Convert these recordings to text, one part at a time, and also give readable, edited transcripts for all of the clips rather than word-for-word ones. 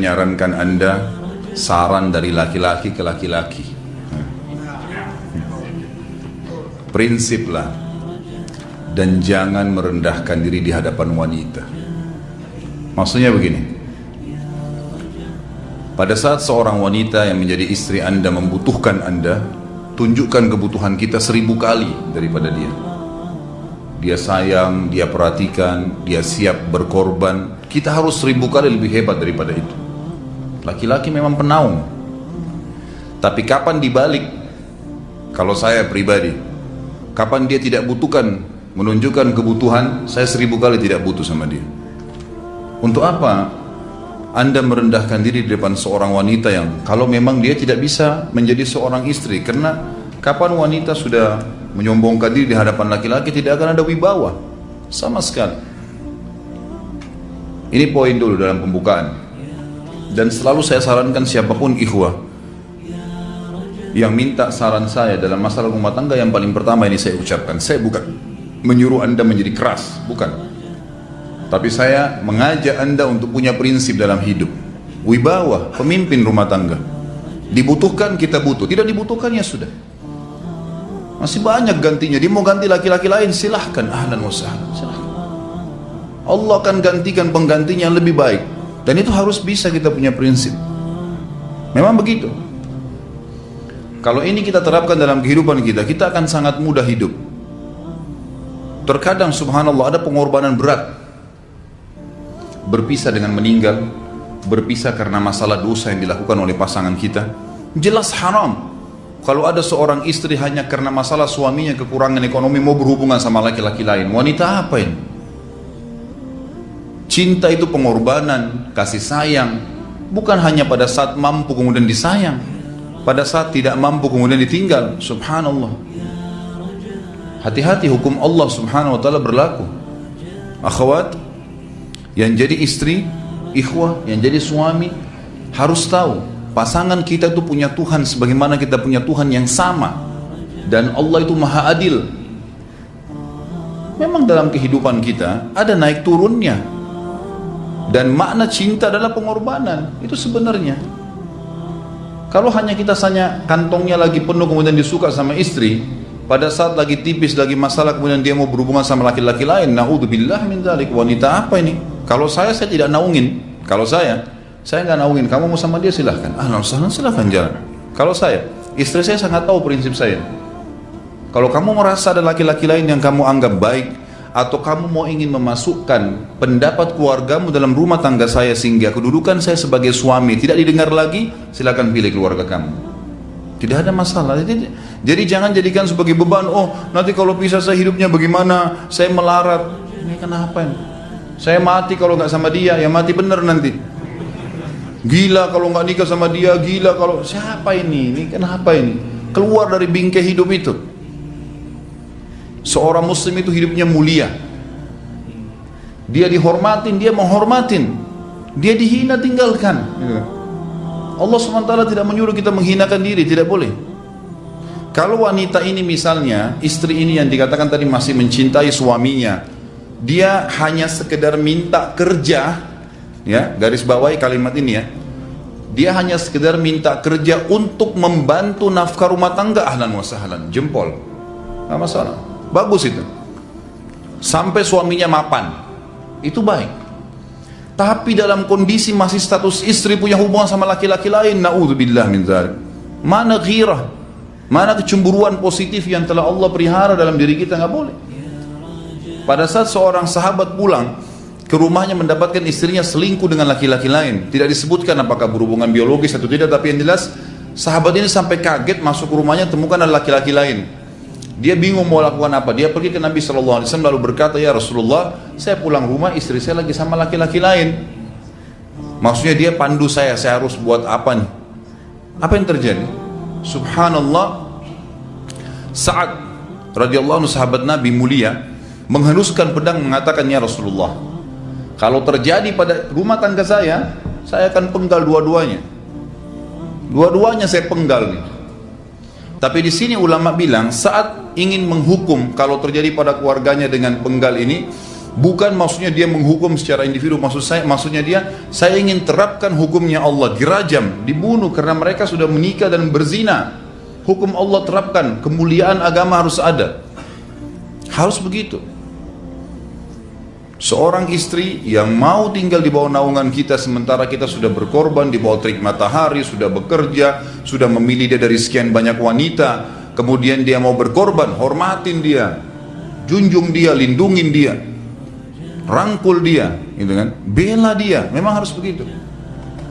menyarankan Anda saran dari laki-laki ke laki-laki. Prinsiplah dan jangan merendahkan diri di hadapan wanita. Maksudnya begini, pada saat seorang wanita yang menjadi istri Anda membutuhkan Anda, tunjukkan kebutuhan kita 1000 kali daripada dia. Dia sayang, dia perhatikan, dia siap berkorban. Kita harus 1000 kali lebih hebat daripada itu. Laki-laki memang penaung. Tapi kapan dibalik? Kalau saya pribadi, kapan dia tidak butuhkan, menunjukkan kebutuhan, saya 1000 kali tidak butuh sama dia. Untuk apa Anda merendahkan diri di depan seorang wanita yang kalau memang dia tidak bisa menjadi seorang istri? Karena kapan wanita sudah menyombongkan diri di hadapan laki-laki, tidak akan ada wibawa sama sekali. Ini poin dulu dalam pembukaan. Dan selalu saya sarankan siapapun ikhwah yang minta saran saya dalam masalah rumah tangga, yang paling pertama ini saya ucapkan, saya bukan menyuruh Anda menjadi keras, bukan. Tapi saya mengajak Anda untuk punya prinsip dalam hidup. Wibawa, pemimpin rumah tangga. Dibutuhkan kita butuh, tidak dibutuhkan ya sudah. Masih banyak gantinya. Dia mau ganti laki-laki lain, silahkan, ahlan wa sahlan, silahkan. Allah akan gantikan penggantinya yang lebih baik. Dan itu harus bisa kita punya prinsip. Memang begitu. Kalau ini kita terapkan dalam kehidupan kita, kita akan sangat mudah hidup. Terkadang subhanallah ada pengorbanan berat. Berpisah dengan meninggal, berpisah karena masalah dosa yang dilakukan oleh pasangan kita. Jelas haram. Kalau ada seorang istri hanya karena masalah suaminya kekurangan ekonomi mau berhubungan sama laki-laki lain, wanita apa ini? Cinta itu pengorbanan, kasih sayang. Bukan hanya pada saat mampu kemudian disayang, pada saat tidak mampu kemudian ditinggal. Subhanallah. Hati-hati, hukum Allah subhanahu wa ta'ala berlaku. Akhwat yang jadi istri, ikhwah yang jadi suami, harus tahu pasangan kita itu punya Tuhan sebagaimana kita punya Tuhan yang sama. Dan Allah itu maha adil. Memang dalam kehidupan kita ada naik turunnya. Dan makna cinta adalah pengorbanan. Itu sebenarnya. Kalau hanya kita kantongnya lagi penuh kemudian disuka sama istri, pada saat lagi tipis, lagi masalah kemudian dia mau berhubungan sama laki-laki lain, na'udzubillah min dzalik. Wanita apa ini? Kalau saya tidak naungin. Kalau saya nggak naungin. Kamu mau sama dia silahkan. Ahlan sahlan, silahkan jalan. Kalau saya, istri saya sangat tahu prinsip saya. Kalau kamu merasa ada laki-laki lain yang kamu anggap baik, atau kamu mau ingin memasukkan pendapat keluargamu dalam rumah tangga saya sehingga kedudukan saya sebagai suami tidak didengar lagi, silakan pilih keluarga kamu. Tidak ada masalah. Jadi jangan jadikan sebagai beban. Oh, nanti kalau pisah saya hidupnya bagaimana? Saya melarat. Ini kenapa ini? Saya mati kalau nggak sama dia, ya mati bener nanti. Gila kalau nggak nikah sama dia, gila kalau siapa ini? Ini kenapa ini? Keluar dari bingkai hidup itu. Seorang muslim itu hidupnya mulia. Dia dihormatin, dia menghormatin. Dia dihina, tinggalkan. Allah SWT tidak menyuruh kita menghinakan diri, tidak boleh. Kalau wanita ini misalnya, istri ini yang dikatakan tadi masih mencintai suaminya, dia hanya sekedar minta kerja, ya, garis bawahi kalimat ini ya. Dia hanya sekedar minta kerja untuk membantu nafkah rumah tangga, ahlan wa sahlan, jempol. Nggak masalah. Bagus itu. Sampai suaminya mapan, itu baik. Tapi dalam kondisi masih status istri punya hubungan sama laki-laki lain, na'udzubillah min dzalik. Mana ghirah? Mana kecemburuan positif yang telah Allah pelihara dalam diri kita? Nggak boleh. Pada saat seorang sahabat pulang ke rumahnya mendapatkan istrinya selingkuh dengan laki-laki lain, tidak disebutkan apakah berhubungan biologis atau tidak, tapi yang jelas sahabat ini sampai kaget masuk ke rumahnya temukan ada laki-laki lain. Dia bingung mau lakukan apa. Dia pergi ke Nabi SAW lalu berkata, ya Rasulullah, saya pulang rumah istri saya lagi sama laki-laki lain. Maksudnya dia pandu saya harus buat apa nih? Apa yang terjadi? Subhanallah, Sa'ad radhiyallahu anhu sahabat Nabi mulia menghenuskan pedang mengatakan, ya Rasulullah, kalau terjadi pada rumah tangga saya akan penggal dua-duanya. Dua-duanya saya penggal nih. Tapi di sini ulama bilang saat ingin menghukum kalau terjadi pada keluarganya dengan penggal ini, Bukan maksudnya dia menghukum secara individu, maksudnya saya ingin terapkan hukumnya Allah, dirajam, dibunuh karena mereka sudah menikah dan berzina. Hukum Allah terapkan, kemuliaan agama harus ada. Harus begitu. Seorang istri yang mau tinggal di bawah naungan kita sementara kita sudah berkorban di bawah terik matahari, sudah bekerja, sudah memilih dia dari sekian banyak wanita, kemudian dia mau berkorban, hormatin dia, junjung dia, lindungin dia, rangkul dia, gitu kan? Bela dia, memang harus begitu.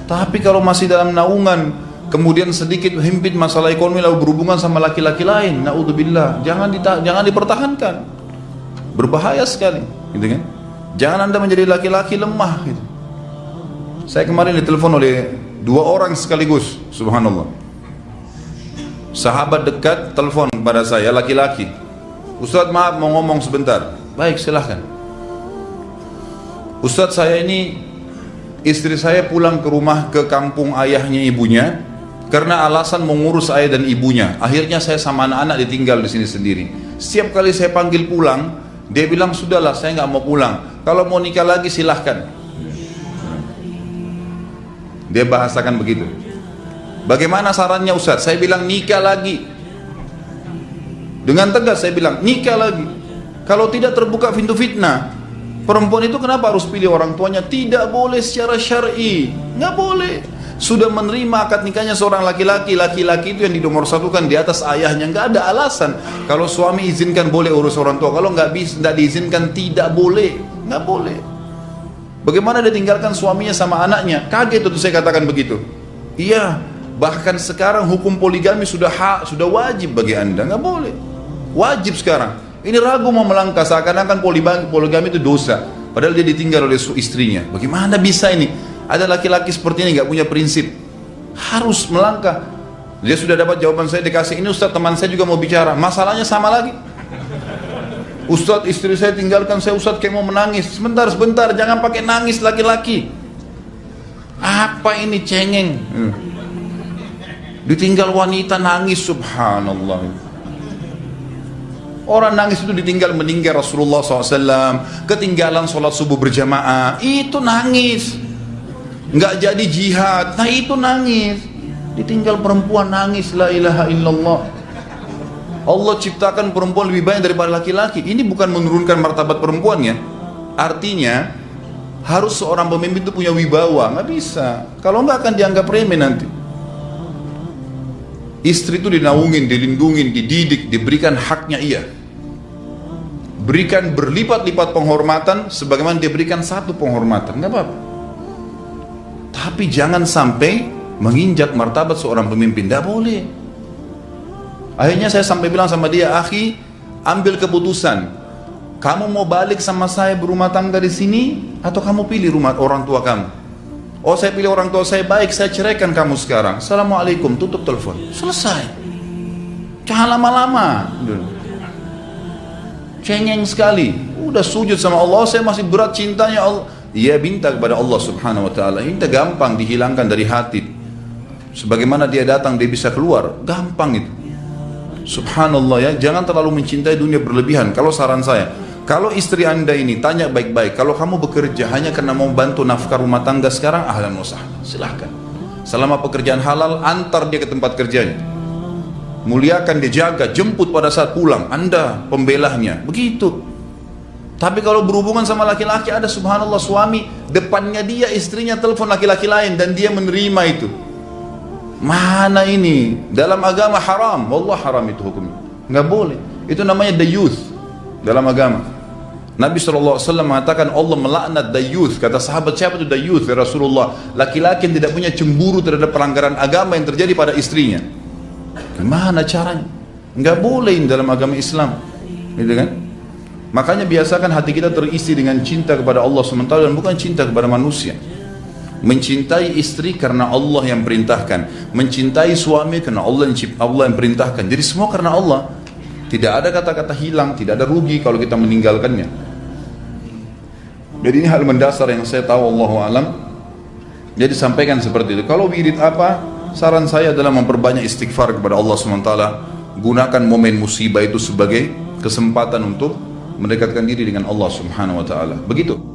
Tapi kalau masih dalam naungan, kemudian sedikit himpit masalah ekonomi lalu berhubungan sama laki-laki lain, naudzubillah, jangan dipertahankan. Berbahaya sekali, gitu kan? Jangan Anda menjadi laki-laki lemah gitu. Saya kemarin ditelepon oleh 2 orang sekaligus, subhanallah. Sahabat dekat telepon kepada saya, laki-laki. Ustaz, maaf mau ngomong sebentar. Baik, silahkan. Ustaz, saya ini, istri saya pulang ke rumah ke kampung ayahnya ibunya karena alasan mengurus ayah dan ibunya. Akhirnya saya sama anak-anak ditinggal di sini sendiri. Setiap kali saya panggil pulang, dia bilang, sudahlah saya nggak mau pulang. Kalau mau nikah lagi silahkan. Dia bahasakan begitu. Bagaimana sarannya Ustaz? Saya bilang nikah lagi. Dengan tegas saya bilang nikah lagi. Kalau tidak terbuka pintu fitnah. Perempuan itu kenapa harus pilih orang tuanya? Tidak boleh secara syar'i. Nggak boleh. Sudah menerima akad nikahnya seorang laki-laki, laki-laki itu yang dinomorsatukan di atas ayahnya, nggak ada alasan. Kalau suami izinkan boleh urus orang tua, kalau nggak diizinkan tidak boleh, nggak boleh. Bagaimana dia tinggalkan suaminya sama anaknya? Kaget itu saya katakan begitu. Iya, bahkan sekarang hukum poligami sudah wajib bagi Anda, nggak boleh, wajib sekarang. Ini ragu mau melangkah seakan-akan poligami itu dosa, padahal dia ditinggal oleh istrinya. Bagaimana bisa ini? Ada laki-laki seperti ini nggak punya prinsip, harus melangkah. Dia sudah dapat jawaban saya, dikasih ini Ustaz, teman saya juga mau bicara, masalahnya sama lagi. Ustaz, istri saya tinggalkan saya, Ustaz, kayak mau menangis. Sebentar, jangan pakai nangis laki-laki. Apa ini cengeng? Ditinggal wanita nangis, subhanallah. Orang nangis itu ditinggal meninggal Rasulullah SAW, ketinggalan sholat subuh berjamaah, itu nangis. Nggak jadi jihad, nah itu nangis. Ditinggal perempuan nangis, la ilaha illallah. Allah ciptakan perempuan lebih banyak daripada laki-laki. Ini bukan menurunkan martabat perempuannya. Artinya harus seorang pemimpin itu punya wibawa. Nggak bisa, kalau nggak akan dianggap remeh nanti. Istri itu dinaungin, dilindungin, dididik, diberikan haknya ia. Berikan berlipat-lipat penghormatan sebagaimana dia berikan satu penghormatan, nggak apa-apa. Tapi jangan sampai menginjak martabat seorang pemimpin, tidak boleh. Akhirnya saya sampai bilang sama dia, akhi, ambil keputusan. Kamu mau balik sama saya berumah tangga di sini, atau kamu pilih rumah orang tua kamu? Oh, saya pilih orang tua saya, baik, saya ceraikan kamu sekarang. Assalamualaikum, tutup telepon, selesai. Jangan lama-lama. Cengeng sekali. Udah sujud sama Allah, saya masih berat cintanya Allah. Ia minta kepada Allah subhanahu wa ta'ala, minta gampang dihilangkan dari hati. Sebagaimana dia datang dia bisa keluar, gampang itu. Subhanallah ya, jangan terlalu mencintai dunia berlebihan. Kalau saran saya, kalau istri Anda ini tanya baik-baik, kalau kamu bekerja hanya karena mau bantu nafkah rumah tangga sekarang, ahlan wa sahlan, silahkan. Selama pekerjaan halal, antar dia ke tempat kerjanya. Muliakan dia, jaga, jemput pada saat pulang, Anda pembelahnya, begitu. Tapi kalau berhubungan sama laki-laki, ada subhanallah suami depannya dia, istrinya telepon laki-laki lain dan dia menerima itu. Mana ini? Dalam agama haram, wallah haram itu hukumnya. Nggak boleh. Itu namanya dayuth dalam agama. Nabi SAW mengatakan Allah melaknat dayuth. Kata sahabat, siapa itu dayuth ya Rasulullah? Laki-laki yang tidak punya cemburu terhadap pelanggaran agama yang terjadi pada istrinya. Gimana caranya? Nggak boleh dalam agama Islam, gitu kan? Makanya biasakan hati kita terisi dengan cinta kepada Allah SWT dan bukan cinta kepada manusia. Mencintai istri karena Allah yang perintahkan, mencintai suami karena Allah yang perintahkan. Jadi semua karena Allah. Tidak ada kata-kata hilang, tidak ada rugi kalau kita meninggalkannya. Jadi ini hal mendasar yang saya tahu, Allahu alam. Jadi sampaikan seperti itu. Kalau wirid apa? Saran saya adalah memperbanyak istighfar kepada Allah SWT. Gunakan momen musibah itu sebagai kesempatan untuk mendekatkan diri dengan Allah Subhanahu wa taala. Begitu.